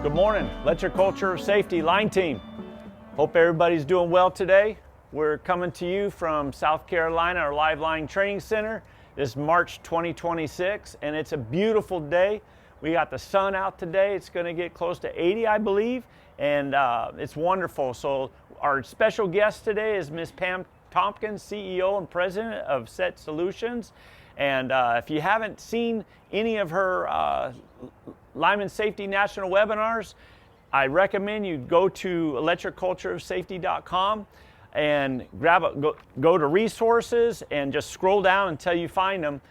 Good morning, Electriculture Safety Line Team. Hope everybody's doing well today. We're coming to you from South Carolina, our Live Line Training Center. It's March 2026, and it's a beautiful day. We got the sun out today. It's going to get close to 80, I believe, and it's wonderful. So our special guest today is Miss Pam Tompkins, CEO and President of SET Solutions. And if you haven't seen any of her Linemen Safety National Webinars, I recommend you go to electriculturesafety.com and go to resources and just scroll down until you find them.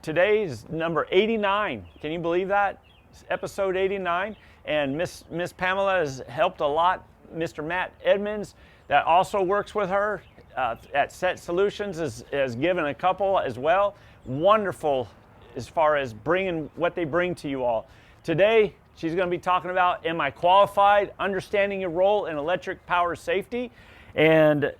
Today is number 89. Can you believe that? It's episode 89. And Miss Pamela has helped a lot. Mr. Matt Edmonds, that also works with her at SET Solutions, has given a couple as well. Wonderful as far as bringing what they bring to you all. Today, she's going to be talking about, am I qualified? Understanding your role in electric power safety. And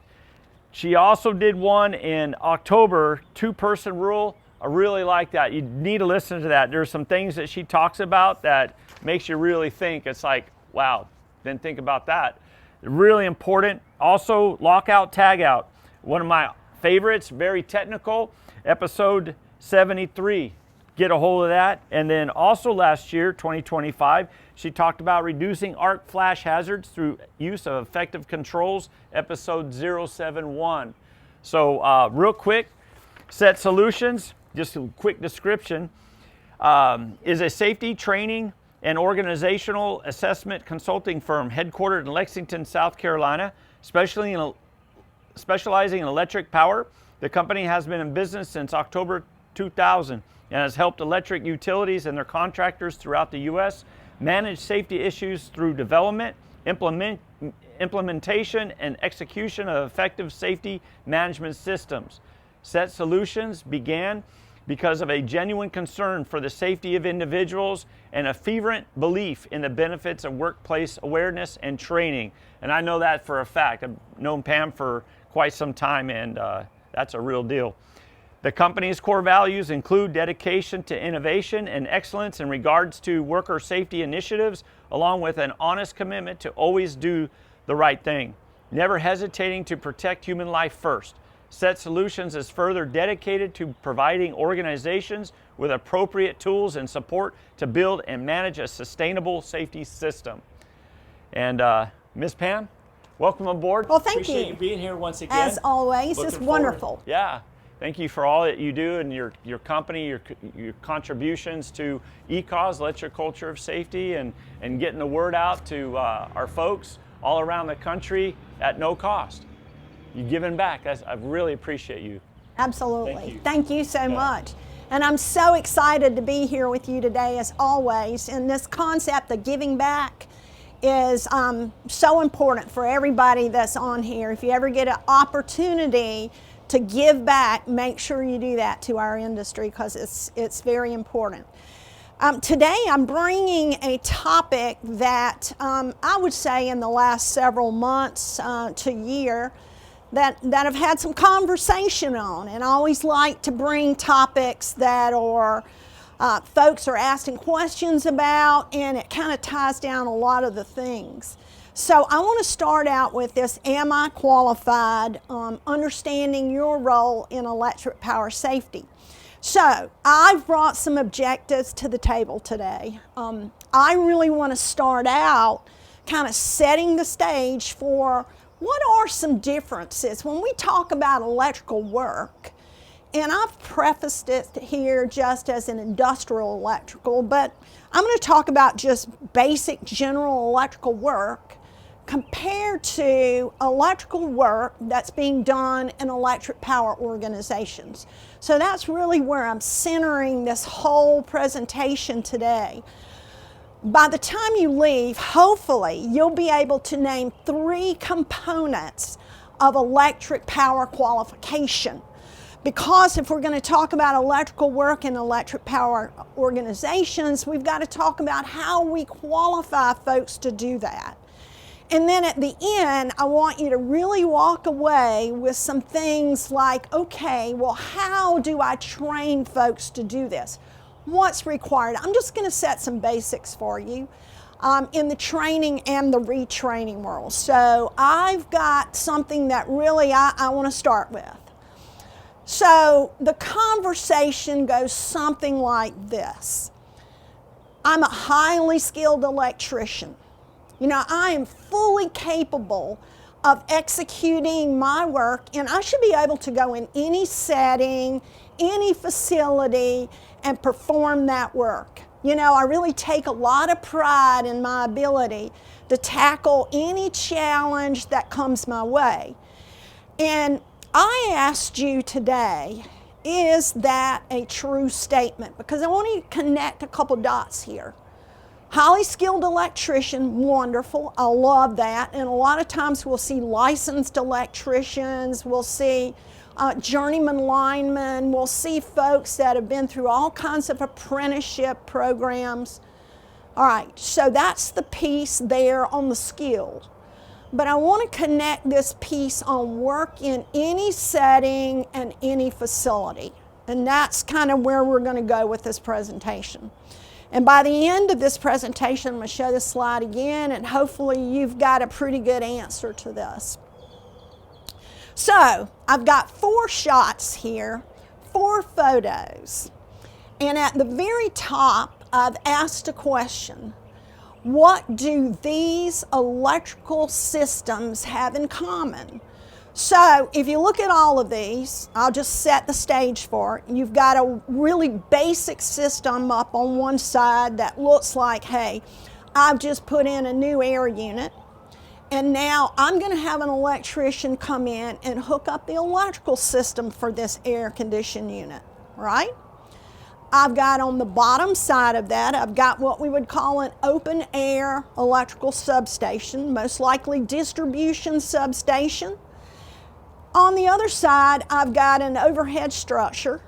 she also did one in October, 2-person rule. I really like that. You need to listen to that. There's some things that she talks about that makes you really think. It's like, wow, didn't think about that. Really important. Also, lockout, tagout. One of my favorites, very technical, episode 73. Get a hold of that. And then also last year, 2025, she talked about reducing arc flash hazards through use of effective controls, episode 071. So real quick, SET Solutions, just a quick description, is a safety training and organizational assessment consulting firm headquartered in Lexington, South Carolina, specializing in electric power. The company has been in business since October 2000 and has helped electric utilities and their contractors throughout the U.S. manage safety issues through development, implementation, and execution of effective safety management systems. SET Solutions began because of a genuine concern for the safety of individuals and a fervent belief in the benefits of workplace awareness and training. And I know that for a fact. I've known Pam for quite some time, and that's a real deal. The company's core values include dedication to innovation and excellence in regards to worker safety initiatives, along with an honest commitment to always do the right thing, never hesitating to protect human life first. SET Solutions is further dedicated to providing organizations with appropriate tools and support to build and manage a sustainable safety system. And Ms. Pam, welcome aboard. Well, thank Appreciate you. you being here once again. As always, it's wonderful. Yeah. Thank you for all that you do and your company, your contributions to ECOS, Electriculture of Safety, and getting the word out to our folks all around the country at no cost. You're giving back. I really appreciate you. Absolutely. Thank you so much. And I'm so excited to be here with you today, as always. And this concept of giving back is so important for everybody that's on here. If you ever get an opportunity to give back, make sure you do that to our industry, because it's very important. Today I'm bringing a topic that I would say in the last several months to year that I've had some conversation on, and I always like to bring topics that are folks are asking questions about, and it kind of ties down a lot of the things. So I want to start out with this, am I qualified? Understanding your role in electric power safety. So I've brought some objectives to the table today. I really want to start out kind of setting the stage for what are some differences when we talk about electrical work. And I've prefaced it here just as an industrial electrical, but I'm going to talk about just basic general electrical work compared to electrical work that's being done in electric power organizations. So that's really where I'm centering this whole presentation today. By the time you leave, hopefully you'll be able to name 3 components of electric power qualification. Because if we're going to talk about electrical work in electric power organizations, we've got to talk about how we qualify folks to do that. And then at the end, I want you to really walk away with some things like, okay, well, how do I train folks to do this? What's required? I'm just going to set some basics for you. in the training and the retraining world. So I've got something that really I want to start with. So the conversation goes something like this. I'm a highly skilled electrician. You know, I am fully capable of executing my work, and I should be able to go in any setting, any facility, and perform that work. You know, I really take a lot of pride in my ability to tackle any challenge that comes my way. And I asked you today, is that a true statement? Because I want to connect a couple dots here. Highly skilled electrician, wonderful, I love that. And a lot of times we'll see licensed electricians, we'll see journeyman linemen, we'll see folks that have been through all kinds of apprenticeship programs. All right, so that's the piece there on the skill. But I want to connect this piece on work in any setting and any facility. And that's kind of where we're going to go with this presentation. And by the end of this presentation, I'm going to show this slide again, and hopefully you've got a pretty good answer to this. So I've got 4 shots here, 4 photos. And at the very top, I've asked a question. What do these electrical systems have in common? So if you look at all of these, I'll just set the stage for it. You've got a really basic system up on one side that looks like, hey, I've just put in a new air unit, and now I'm going to have an electrician come in and hook up the electrical system for this air conditioned unit, right? I've got on the bottom side of that, I've got what we would call an open air electrical substation, most likely distribution substation. On the other side, I've got an overhead structure.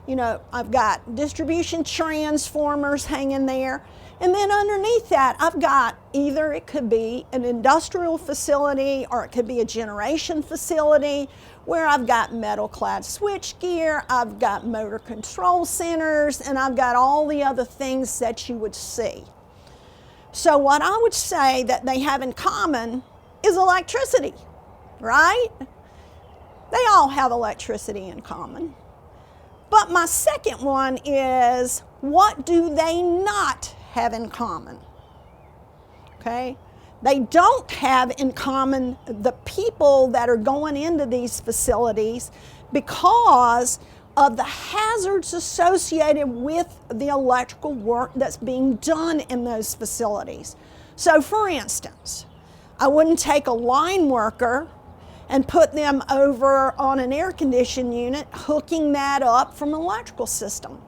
You know, I've got distribution transformers hanging there. And then underneath that, I've got either it could be an industrial facility or it could be a generation facility where I've got metal-clad switchgear, I've got motor control centers, and I've got all the other things that you would see. So what I would say that they have in common is electricity, right? They all have electricity in common. But my second one is, what do they not have in common? Okay? They don't have in common the people that are going into these facilities because of the hazards associated with the electrical work that's being done in those facilities. So for instance, I wouldn't take a line worker and put them over on an air conditioning unit, hooking that up from an electrical system,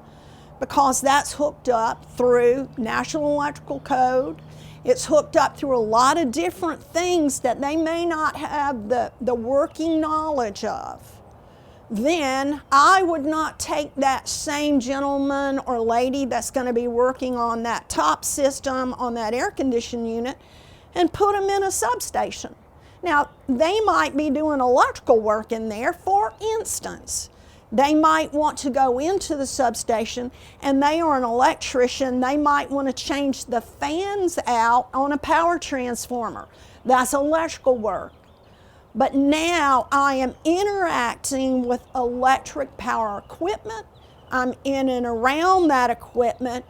because that's hooked up through National Electrical Code. It's hooked up through a lot of different things that they may not have the working knowledge of. Then I would not take that same gentleman or lady that's going to be working on that top system on that air conditioning unit and put them in a substation. Now, they might be doing electrical work in there. For instance, they might want to go into the substation and they are an electrician. They might want to change the fans out on a power transformer. That's electrical work. But now I am interacting with electric power equipment. I'm in and around that equipment,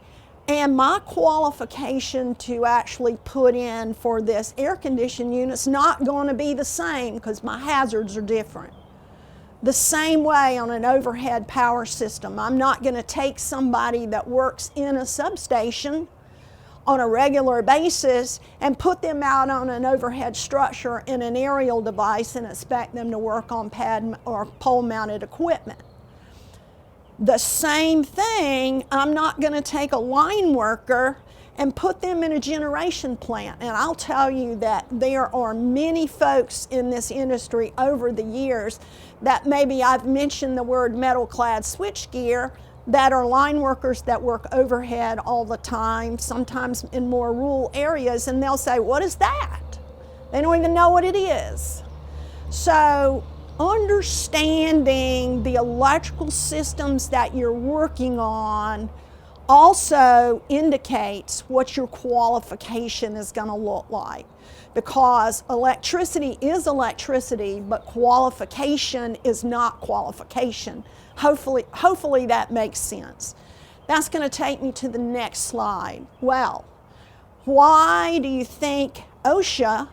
and my qualification to actually put in for this air conditioning unit is not going to be the same because my hazards are different. The same way on an overhead power system. I'm not going to take somebody that works in a substation on a regular basis and put them out on an overhead structure in an aerial device and expect them to work on pad or pole mounted equipment. The same thing, I'm not going to take a line worker and put them in a generation plant. And I'll tell you that there are many folks in this industry over the years that maybe I've mentioned the word metal-clad switchgear that are line workers that work overhead all the time, sometimes in more rural areas, and they'll say, "What is that?" They don't even know what it is. So understanding the electrical systems that you're working on also indicates what your qualification is going to look like, because electricity is electricity, but qualification is not qualification. Hopefully that makes sense. That's going to take me to the next slide. Well, why do you think OSHA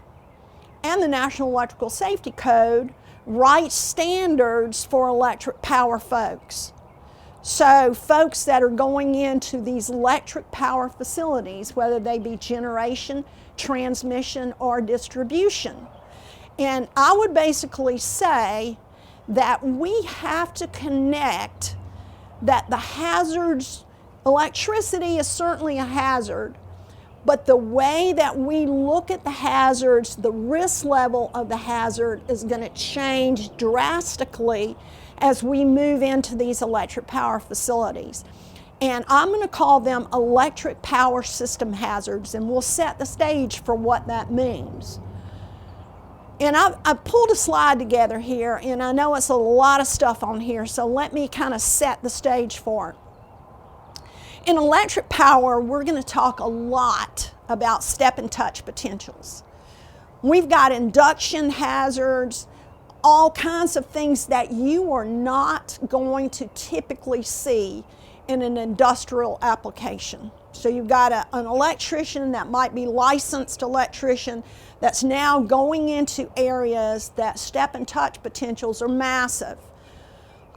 and the National Electrical Safety Code write standards for electric power folks? So folks that are going into these electric power facilities, whether they be generation, transmission, or distribution. And I would basically say that we have to connect that the hazards, electricity is certainly a hazard, but the way that we look at the hazards, the risk level of the hazard is going to change drastically as we move into these electric power facilities. And I'm going to call them electric power system hazards, and we'll set the stage for what that means. And I've pulled a slide together here, and I know it's a lot of stuff on here, so let me kind of set the stage for it. In electric power, we're going to talk a lot about step and touch potentials. We've got induction hazards, all kinds of things that you are not going to typically see in an industrial application. So you've got an electrician that might be licensed electrician that's now going into areas that step and touch potentials are massive.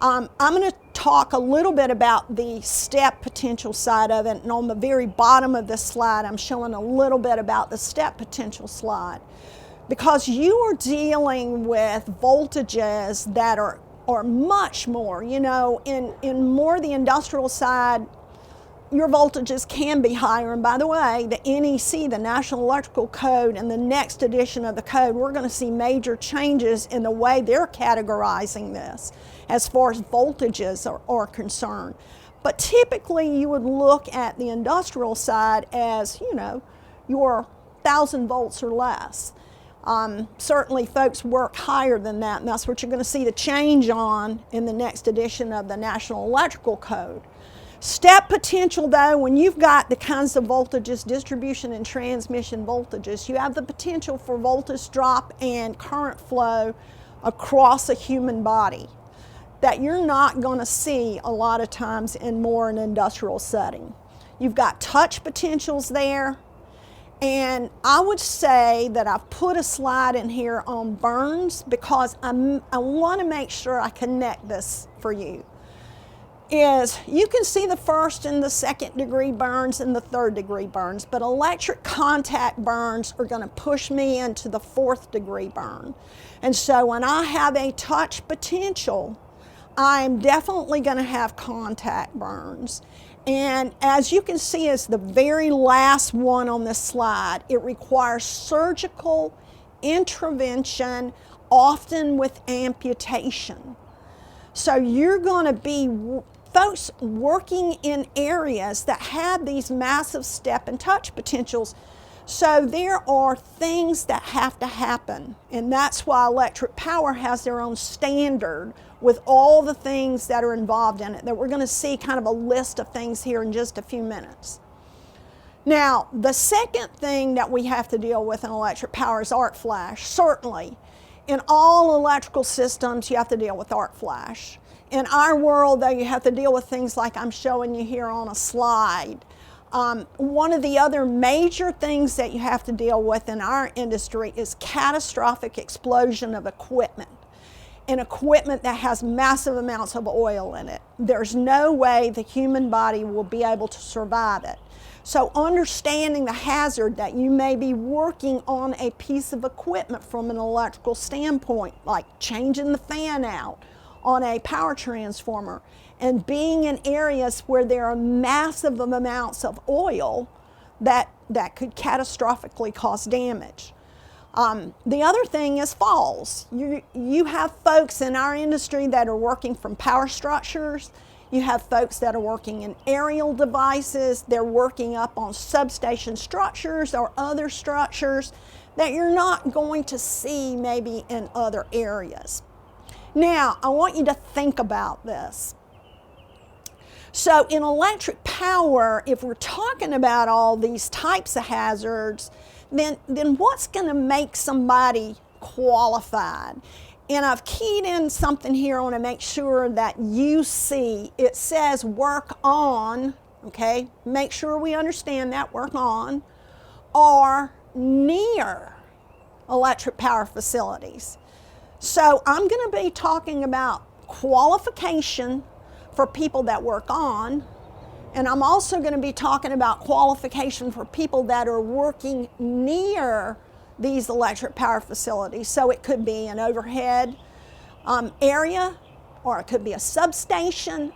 I'm going to talk a little bit about the step potential side of it, and on the very bottom of this slide I'm showing a little bit about the step potential slide, because you are dealing with voltages that are much more, you know, in more the industrial side, your voltages can be higher. And by the way, the NEC, the National Electrical Code, and the next edition of the code, we're going to see major changes in the way they're categorizing this as far as voltages are concerned. But typically you would look at the industrial side as, you know, your 1,000 volts or less. Certainly folks work higher than that, and that's what you're going to see the change on in the next edition of the National Electrical Code. Step potential, though, when you've got the kinds of voltages, distribution and transmission voltages, you have the potential for voltage drop and current flow across a human body that you're not going to see a lot of times in more an industrial setting. You've got touch potentials there. And I would say that I've put a slide in here on burns because I want to make sure I connect this for you. Is you can see the first and the second degree burns and the third degree burns, but electric contact burns are going to push me into the 4th degree burn. And so when I have a touch potential, I'm definitely going to have contact burns. And as you can see, as the very last one on this slide, it requires surgical intervention, often with amputation. So you're going to be folks working in areas that have these massive step and touch potentials. So there are things that have to happen, and that's why electric power has their own standard with all the things that are involved in it, that we're going to see kind of a list of things here in just a few minutes. Now, the second thing that we have to deal with in electric power is arc flash. Certainly, in all electrical systems, you have to deal with arc flash. In our world, though, you have to deal with things like I'm showing you here on a slide. One of the other major things that you have to deal with in our industry is catastrophic explosion of equipment. And equipment that has massive amounts of oil in it. There's no way the human body will be able to survive it. So understanding the hazard that you may be working on a piece of equipment from an electrical standpoint, like changing the fan out on a power transformer, and being in areas where there are massive amounts of oil that could catastrophically cause damage. The other thing is falls. You have folks in our industry that are working from power structures. You have folks that are working in aerial devices. They're working up on substation structures or other structures that you're not going to see maybe in other areas. Now, I want you to think about this. So in electric power, if we're talking about all these types of hazards, then what's going to make somebody qualified? And I've keyed in something here. I want to make sure that you see. It says work on, okay? Make sure we understand that, work on, or near electric power facilities. So I'm going to be talking about qualification for people that work on, and I'm also going to be talking about qualification for people that are working near these electric power facilities. So it could be an overhead area, or it could be a substation,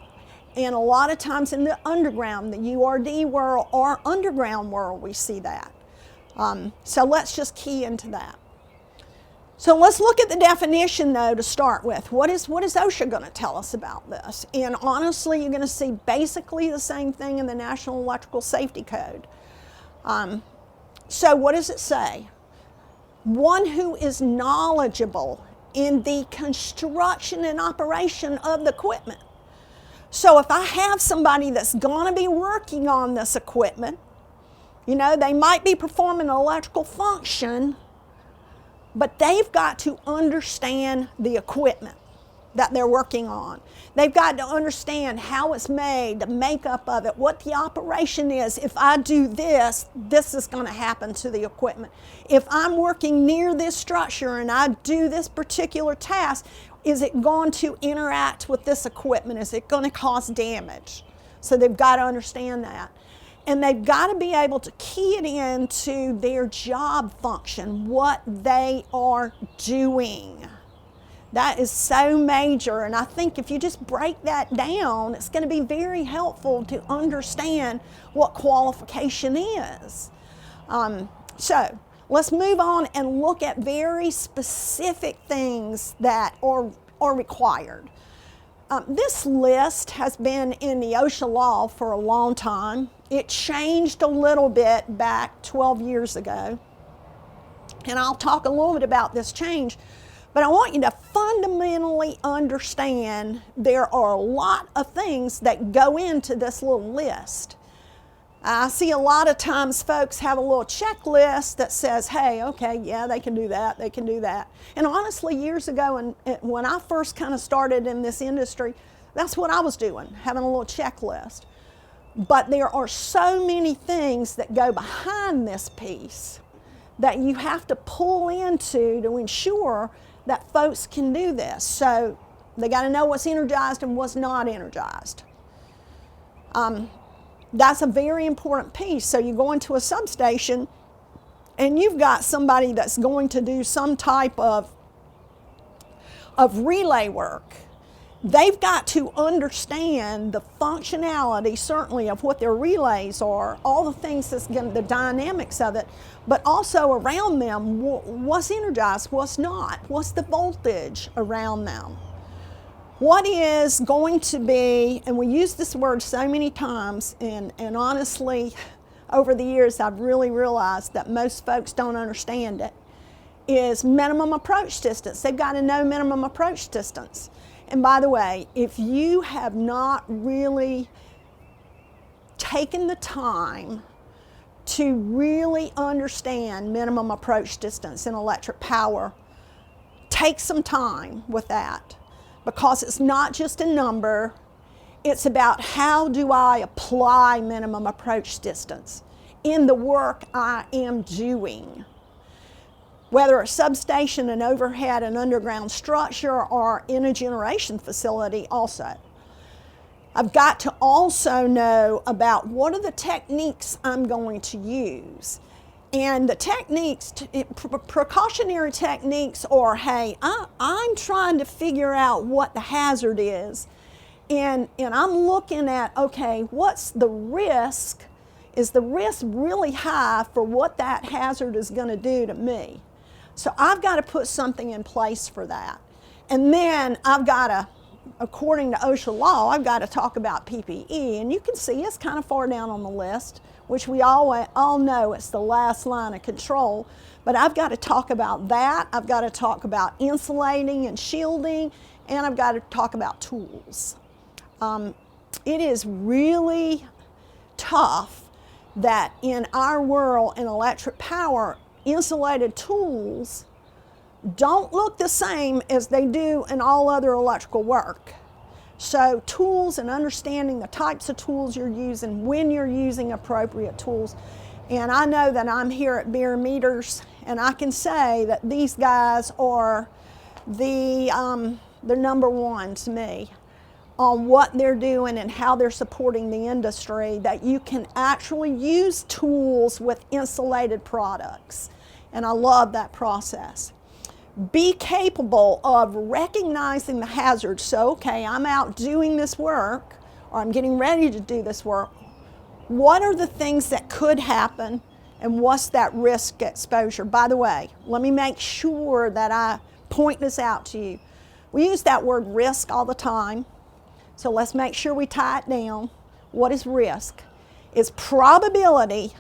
and a lot of times in the underground, the URD world or underground world, we see that. So let's just key into that. So let's look at the definition, though, to start with. What is OSHA going to tell us about this? And honestly, you're going to see basically the same thing in the National Electrical Safety Code. So what does it say? One who is knowledgeable in the construction and operation of the equipment. So if I have somebody that's going to be working on this equipment, you know, they might be performing an electrical function, but they've got to understand the equipment that they're working on. They've got to understand how it's made, the makeup of it, what the operation is. If I do this, this is going to happen to the equipment. If I'm working near this structure and I do this particular task, is it going to interact with this equipment? Is it going to cause damage? So they've got to understand that. And they've got to be able to key it into their job function, what they are doing. That is so major, and I think if you just break that down, it's going to be very helpful to understand what qualification is. So let's move on and look at very specific things that are required. This list has been in the OSHA law for a long time. It changed a little bit back 12 years ago, and I'll talk a little bit about this change, but I want you to fundamentally understand there are a lot of things that go into this little list. I see a lot of times folks have a little checklist that says, hey, okay, yeah, they can do that, they can do that. And honestly, years ago, when I first kind of started in this industry, that's what I was doing, having a little checklist. But there are so many things that go behind this piece that you have to pull into to ensure that folks can do this. So they got to know what's energized and what's not energized. That's a very important piece. So you go into a substation and you've got somebody that's going to do some type of relay work. They've got to understand the functionality, certainly, of what their relays are, all the things that's going to, the dynamics of it, but also around them, what's energized, what's not, what's the voltage around them. What is going to be, and we use this word so many times, and honestly, over the years, I've really realized that most folks don't understand it, is minimum approach distance. They've got to know minimum approach distance. And by the way, if you have not really taken the time to really understand minimum approach distance in electric power, take some time with that, because it's not just a number, it's about how do I apply minimum approach distance in the work I am doing. Whether a substation, an overhead, an underground structure, or in a generation facility also. I've got to also know about what are the techniques I'm going to use. And the techniques, precautionary techniques are, hey, I'm trying to figure out what the hazard is. And I'm looking at, okay, what's the risk? Is the risk really high for what that hazard is going to do to me? So I've got to put something in place for that. And then I've got to, according to OSHA law, I've got to talk about PPE. And you can see it's kind of far down on the list, which we all know it's the last line of control. But I've got to talk about that. I've got to talk about insulating and shielding. And I've got to talk about tools. it is really tough that in our world in electric power, insulated tools don't look the same as they do in all other electrical work. So tools and understanding the types of tools you're using, when you're using appropriate tools. And I know that I'm here at Bierer Meters, and I can say that these guys are the number one to me on what they're doing and how they're supporting the industry, that you can actually use tools with insulated products. And I love that process. Be capable of recognizing the hazards. So, okay, I'm out doing this work, or I'm getting ready to do this work. What are the things that could happen, and what's that risk exposure? By the way, let me make sure that I point this out to you. We use that word risk all the time, so let's make sure we tie it down. What is risk? It's probability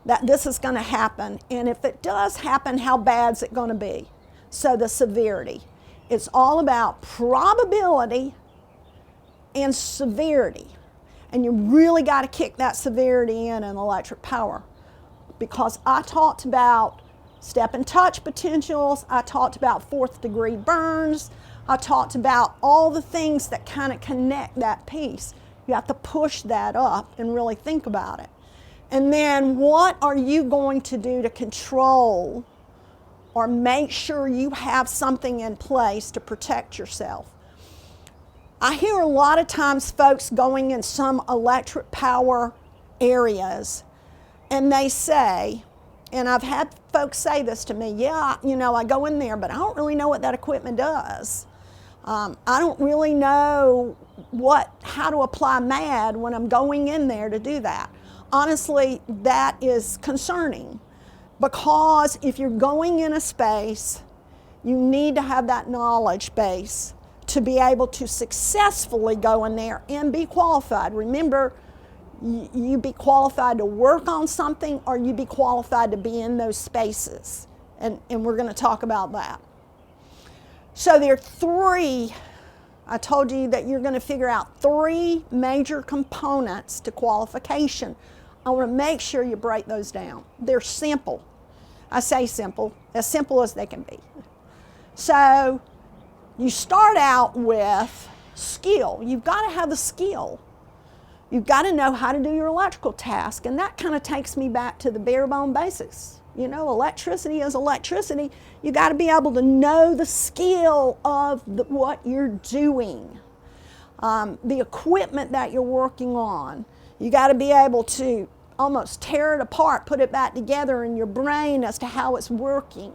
that this is going to happen, and if it does happen, how bad is it going to be? So the severity. It's all about probability and severity. And you really got to kick that severity in electric power, because I talked about step and touch potentials, I talked about 4th degree burns, I talked about all the things that kind of connect that piece. You have to push that up and really think about it. And then what are you going to do to control or make sure you have something in place to protect yourself? I hear a lot of times folks going in some electric power areas, and they say, and I've had folks say this to me, yeah, you know, I go in there, but I don't really know what that equipment does. I don't really know how to apply MAD when I'm going in there to do that. Honestly, that is concerning, because if you're going in a space, you need to have that knowledge base to be able to successfully go in there and be qualified. Remember, you be qualified to work on something, or you be qualified to be in those spaces. And we're going to talk about that. So there are 3, I told you that you're going to figure out 3 major components to qualification. I want to make sure you break those down. They're simple. I say simple as they can be. So you start out with skill. You've got to have the skill. You've got to know how to do your electrical task, and that kind of takes me back to the bare bone basics. You know, electricity is electricity. You got to be able to know the skill of what you're doing, the equipment that you're working on. You got to be able to almost tear it apart, put it back together in your brain as to how it's working.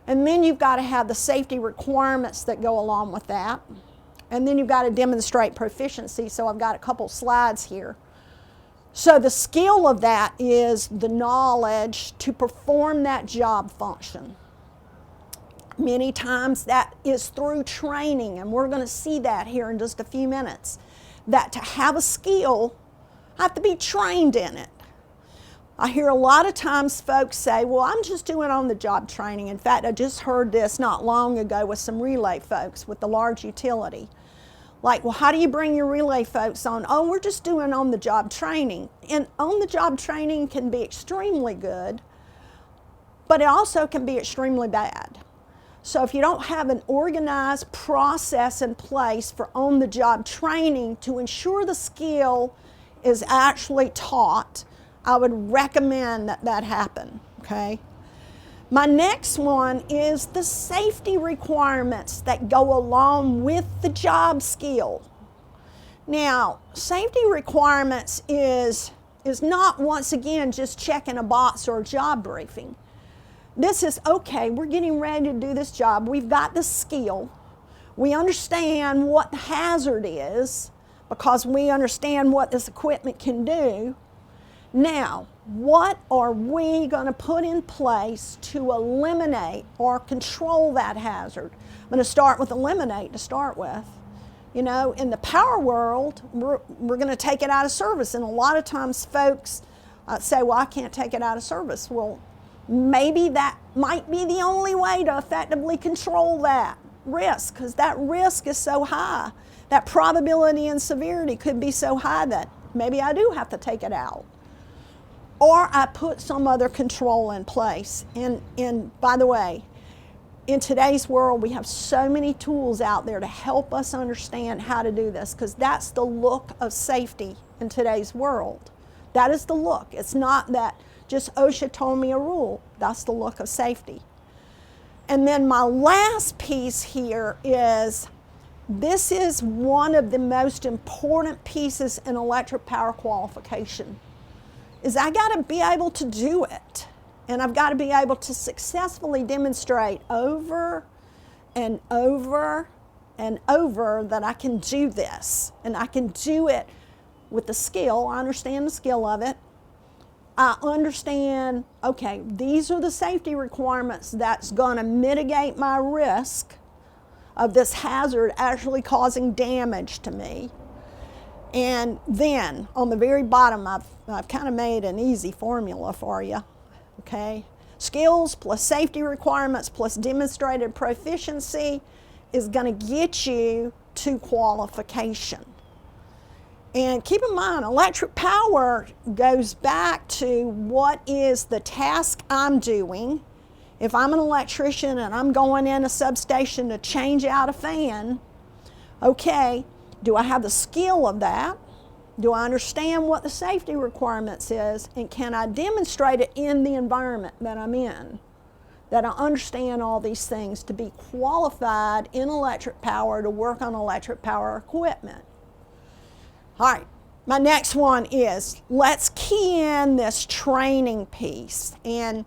And then you've got to have the safety requirements that go along with that. And then you've got to demonstrate proficiency. So I've got a couple slides here. So the skill of that is the knowledge to perform that job function. Many times that is through training, and we're going to see that here in just a few minutes. That to have a skill, I have to be trained in it. I hear a lot of times folks say, well, I'm just doing on-the-job training. In fact, I just heard this not long ago with some relay folks with the large utility. Like, well, how do you bring your relay folks on? Oh, we're just doing on-the-job training. And on-the-job training can be extremely good, but it also can be extremely bad. So if you don't have an organized process in place for on-the-job training to ensure the skill is actually taught, I would recommend that that happen, okay? My next one is the safety requirements that go along with the job skill. Now, safety requirements is not, once again, just checking a box or a job briefing. This is, okay, we're getting ready to do this job. We've got the skill. We understand what the hazard is because we understand what this equipment can do. Now, what are we going to put in place to eliminate or control that hazard? I'm going to start with eliminate to start with. You know, in the power world, we're going to take it out of service. And a lot of times folks say, well, I can't take it out of service. Well, maybe that might be the only way to effectively control that. risk, because that risk is so high. That probability and severity could be so high that maybe I do have to take it out. Or I put some other control in place. And by the way, in today's world, we have so many tools out there to help us understand how to do this, because that's the look of safety in today's world. That is the look. It's not that just OSHA told me a rule. That's the look of safety. And then my last piece here is, this is one of the most important pieces in electric power qualification, is I got to be able to do it. And I've got to be able to successfully demonstrate over and over and over that I can do this. And I can do it with the skill. I understand the skill of it. I understand, okay, these are the safety requirements that's going to mitigate my risk of this hazard actually causing damage to me. And then on the very bottom, I've kind of made an easy formula for you. Okay, skills plus safety requirements plus demonstrated proficiency is going to get you to qualification. And keep in mind, electric power goes back to what is the task I'm doing. If I'm an electrician and I'm going in a substation to change out a fan, okay, do I have the skill of that? Do I understand what the safety requirements is, and can I demonstrate it in the environment that I'm in? That I understand all these things to be qualified in electric power to work on electric power equipment. All right, my next one is, let's key in this training piece. And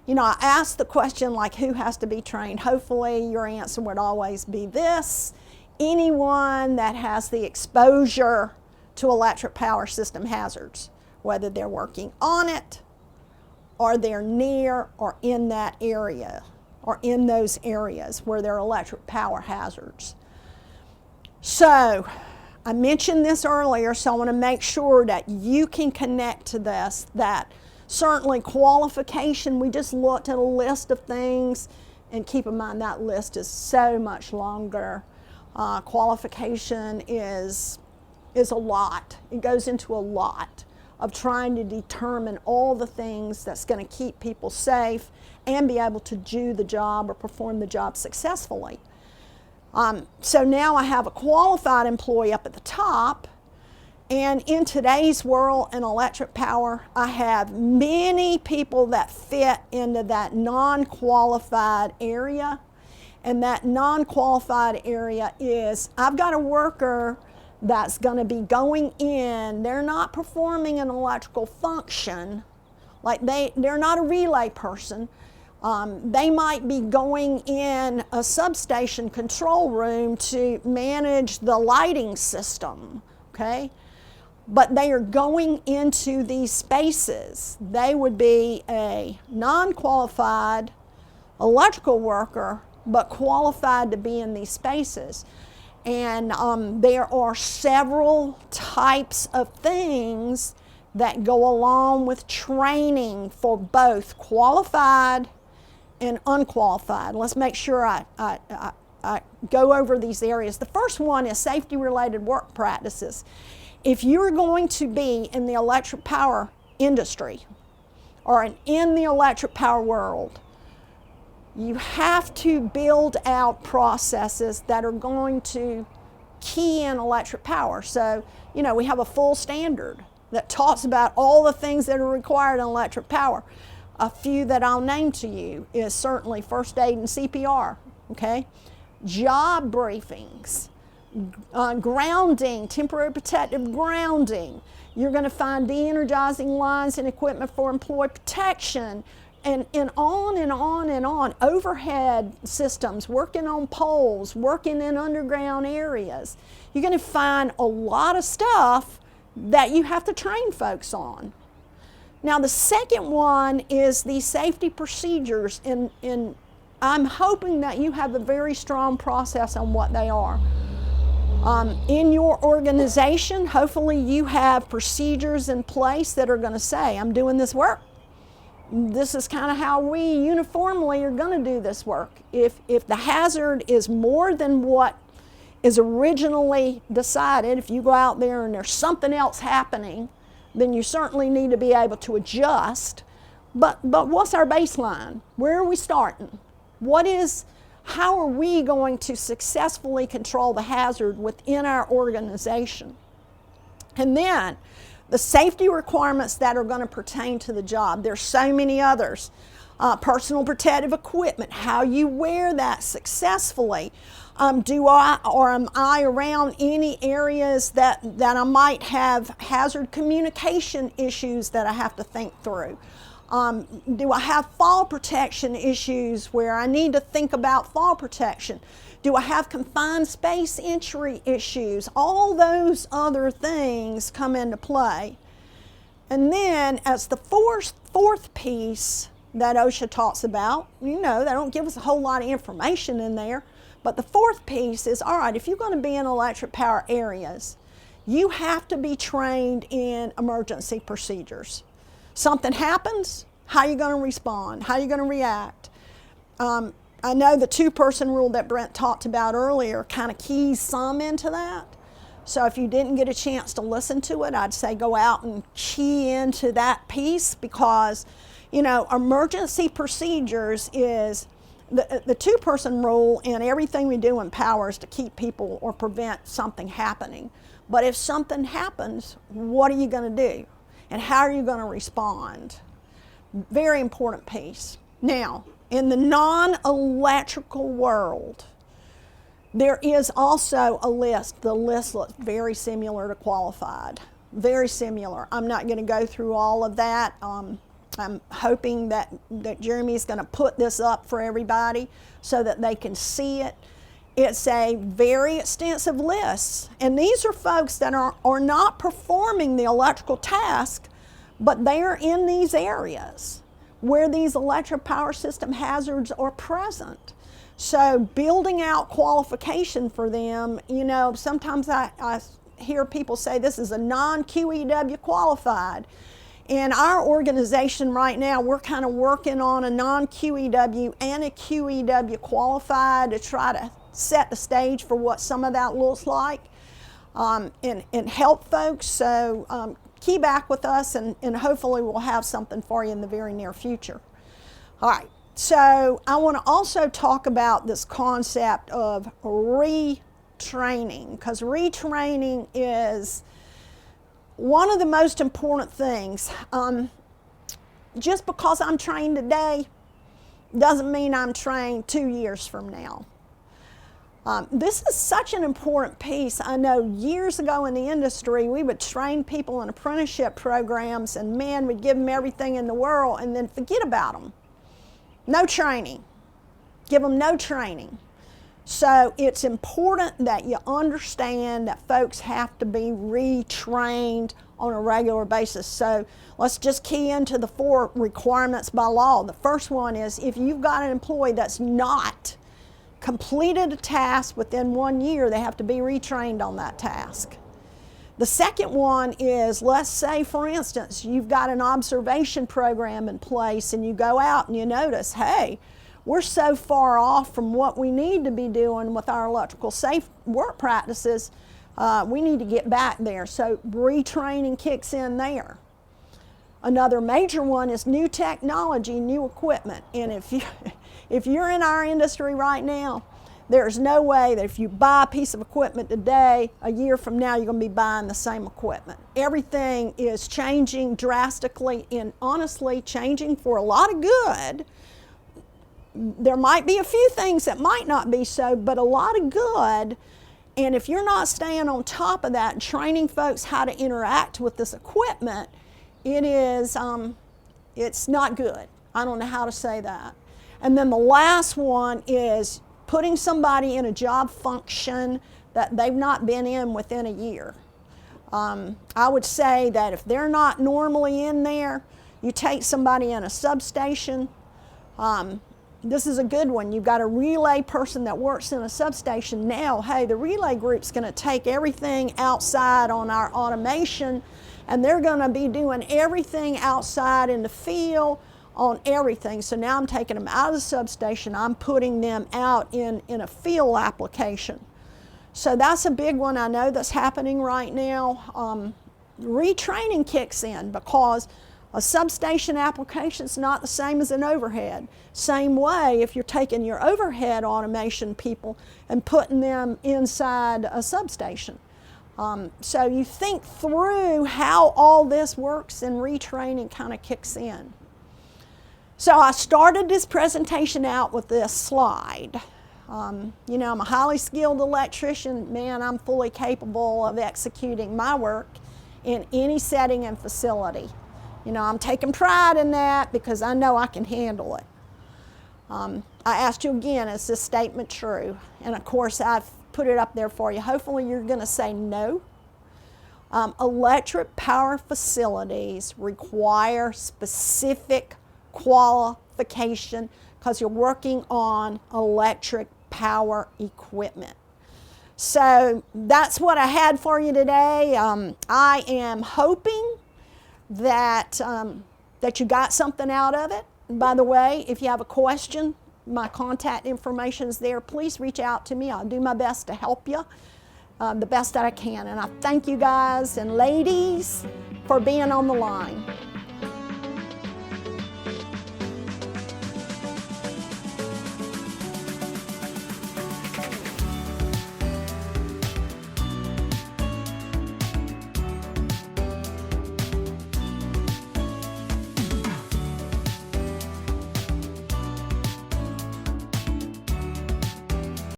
you know, I asked the question like, who has to be trained? Hopefully your answer would always be this: anyone that has the exposure to electric power system hazards, whether they're working on it or they're near or in that area or in those areas where there are electric power hazards. So I mentioned this earlier, so I want to make sure that you can connect to this, that certainly qualification, we just looked at a list of things, and keep in mind that list is so much longer. Qualification is a lot. It goes into a lot of trying to determine all the things that's going to keep people safe and be able to do the job or perform the job successfully. So now I have a qualified employee up at the top, and in today's world in electric power, I have many people that fit into that non-qualified area. And that non-qualified area is, I've got a worker that's going to be going in, they're not performing an electrical function, like they're not a relay person. They might be going in a substation control room to manage the lighting system, okay? But they are going into these spaces. They would be a non-qualified electrical worker, but qualified to be in these spaces. And there are several types of things that go along with training for both qualified and unqualified. Let's make sure I go over these areas. The first one is safety-related work practices. If you're going to be in the electric power industry or in the electric power world, you have to build out processes that are going to key in electric power. So, you know, we have a full standard that talks about all the things that are required in electric power. A few that I'll name to you is certainly first aid and CPR, okay? Job briefings, grounding, temporary protective grounding. You're going to find de-energizing lines and equipment for employee protection, and on and on and on. Overhead systems, working on poles, working in underground areas. You're going to find a lot of stuff that you have to train folks on. Now the second one is the safety procedures, and I'm hoping that you have a very strong process on what they are. In your organization, hopefully you have procedures in place that are going to say, I'm doing this work. this is kind of how we uniformly are going to do this work. If the hazard is more than what is originally decided, if you go out there and there's something else happening, then you certainly need to be able to adjust. But what's our baseline? Where are we starting? How are we going to successfully control the hazard within our organization? And then the safety requirements that are going to pertain to the job. There's so many others. Personal protective equipment, how you wear that successfully. Am I around any areas that I might have hazard communication issues that I have to think through? Do I have fall protection issues where I need to think about fall protection? Do I have confined space entry issues? All those other things come into play. And then as the fourth piece that OSHA talks about, they don't give us a whole lot of information in there, but the fourth piece is, all right, if you're going to be in electric power areas, you have to be trained in emergency procedures. Something happens, how are you going to respond? How are you going to react? I know the two-person rule that Brent talked about earlier kind of keys some into that. So if you didn't get a chance to listen to it, I'd say go out and key into that piece, because, emergency procedures is the two-person rule, and everything we do in power is to keep people or prevent something happening. But if something happens, what are you going to do? And how are you going to respond? Very important piece. Now, in the non-electrical world, there is also a list. The list looks very similar to qualified, very similar. I'm not going to go through all of that. I'm hoping that Jeremy's going to put this up for everybody so that they can see it. It's a very extensive list, and these are folks that are not performing the electrical task, but they are in these areas where these electric power system hazards are present. So building out qualification for them, sometimes I hear people say this is a non-QEW qualified. In our organization right now, we're kind of working on a non-QEW and a QEW qualified to try to set the stage for what some of that looks like and help folks. So key back with us, and hopefully we'll have something for you in the very near future. All right, so I want to also talk about this concept of retraining, because retraining is one of the most important things. Just because I'm trained today doesn't mean I'm trained 2 years from now. This is such an important piece. I know years ago in the industry, we would train people in apprenticeship programs, and man, we'd give them everything in the world and then forget about them. No training. Give them no training. So it's important that you understand that folks have to be retrained on a regular basis. So let's just key into the 4 requirements by law. The first one is, if you've got an employee that's not completed a task within 1 year, they have to be retrained on that task. The second one is, let's say, for instance, you've got an observation program in place and you go out and you notice, hey, we're so far off from what we need to be doing with our electrical safe work practices, we need to get back there. So retraining kicks in there. Another major one is new technology, new equipment. And if you're in our industry right now, there's no way that if you buy a piece of equipment today, a year from now, you're going to be buying the same equipment. Everything is changing drastically, and honestly changing for a lot of good. There might be a few things that might not be so, but a lot of good. And if you're not staying on top of that and training folks how to interact with this equipment, it's not good. I don't know how to say that. And then the last one is putting somebody in a job function that they've not been in within a year. I would say that if they're not normally in there, you take somebody in a substation. This is a good one. You've got a relay person that works in a substation now. Hey, the relay group's going to take everything outside on our automation, and they're going to be doing everything outside in the field on everything. So now I'm taking them out of the substation, I'm putting them out in a field application. So that's a big one I know that's happening right now. Retraining kicks in because a substation application is not the same as an overhead. Same way if you're taking your overhead automation people and putting them inside a substation. So you think through how all this works and retraining kind of kicks in. So I started this presentation out with this slide. You know, I'm a highly skilled electrician. Man, I'm fully capable of executing my work in any setting and facility. You know, I'm taking pride in that because I know I can handle it. I asked you again, is this statement true? And of course, I've put it up there for you. Hopefully you're going to say no. Electric power facilities require specific qualification because you're working on electric power equipment. So that's what I had for you today. I am hoping that, that you got something out of it. And by the way, if you have a question, my contact information is there. Please reach out to me. I'll do my best to help you the best that I can. And I thank you guys and ladies for being on the line.